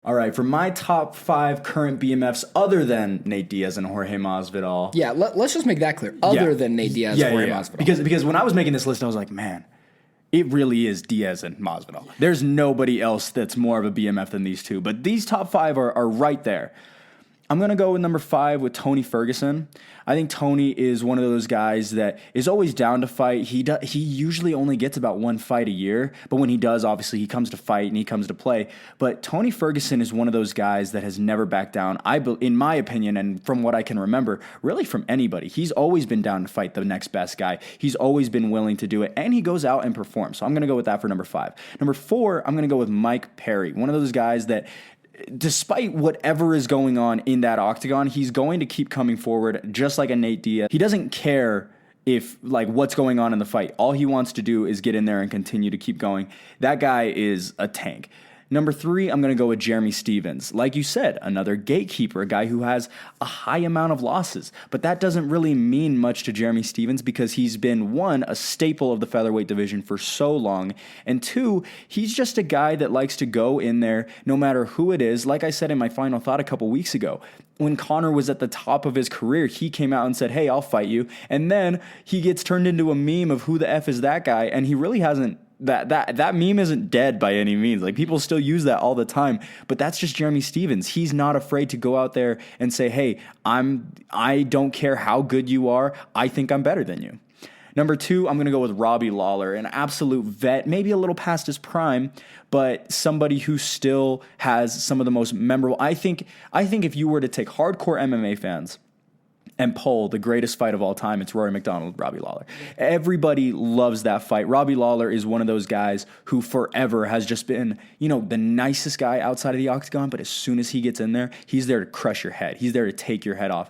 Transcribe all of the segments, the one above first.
All right, for my top 5 current BMFs other than Nate Diaz and Jorge Masvidal. Yeah, let's just make that clear. Other than Nate Diaz and Jorge Masvidal. Because when I was making this list, I was like, man, it really is Diaz and Masvidal. There's nobody else that's more of a BMF than these two. But these top 5 are right there. I'm going to go with number 5 with Tony Ferguson. I think Tony is one of those guys that is always down to fight. He usually only gets about one fight a year, but when he does, obviously, he comes to fight and he comes to play. But Tony Ferguson is one of those guys that has never backed down, in my opinion, and from what I can remember, really from anybody. He's always been down to fight the next best guy. He's always been willing to do it, and he goes out and performs. So I'm going to go with that for number 5. Number 4, I'm going to go with Mike Perry, one of those guys that despite whatever is going on in that octagon, he's going to keep coming forward just like a Nate Diaz. He doesn't care if what's going on in the fight. All he wants to do is get in there and continue to keep going. That guy is a tank. Number 3, I'm going to go with Jeremy Stephens. Like you said, another gatekeeper, a guy who has a high amount of losses. But that doesn't really mean much to Jeremy Stephens because he's been, 1, a staple of the featherweight division for so long, and 2, he's just a guy that likes to go in there no matter who it is. Like I said in my final thought a couple weeks ago, when Conor was at the top of his career, he came out and said, hey, I'll fight you. And then he gets turned into a meme of who the F is that guy, and he really hasn't. That meme isn't dead by any means. People still use that all the time, but that's just Jeremy Stephens. He's not afraid to go out there and say, hey, I don't care how good you are. I think I'm better than you. Number 2, I'm going to go with Robbie Lawler, an absolute vet, maybe a little past his prime, but somebody who still has some of the most memorable. I think if you were to take hardcore MMA fans and poll the greatest fight of all time, it's Rory McDonald, Robbie Lawler. Everybody loves that fight. Robbie Lawler is one of those guys who forever has just been, the nicest guy outside of the octagon, but as soon as he gets in there, he's there to crush your head. He's there to take your head off.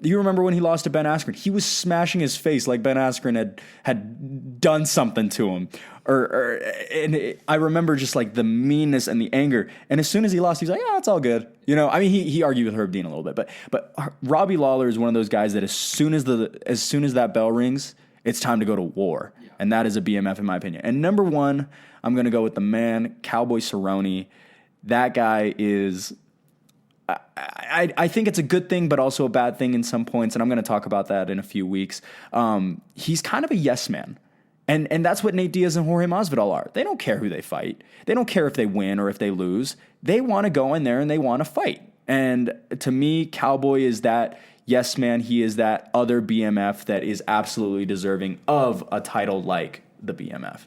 You remember when he lost to Ben Askren? He was smashing his face like Ben Askren had done something to him. I remember just the meanness and the anger. And as soon as he lost, he's like, yeah, it's all good. He argued with Herb Dean a little bit, but Robbie Lawler is one of those guys that as soon as that bell rings, it's time to go to war. Yeah. And that is a BMF in my opinion. And number 1, I'm going to go with the man, Cowboy Cerrone. That guy is, I think it's a good thing, but also a bad thing in some points. And I'm going to talk about that in a few weeks. He's kind of a yes man. And that's what Nate Diaz and Jorge Masvidal are. They don't care who they fight. They don't care if they win or if they lose. They want to go in there and they want to fight. And to me, Cowboy is that yes man. He is that other BMF that is absolutely deserving of a title like the BMF.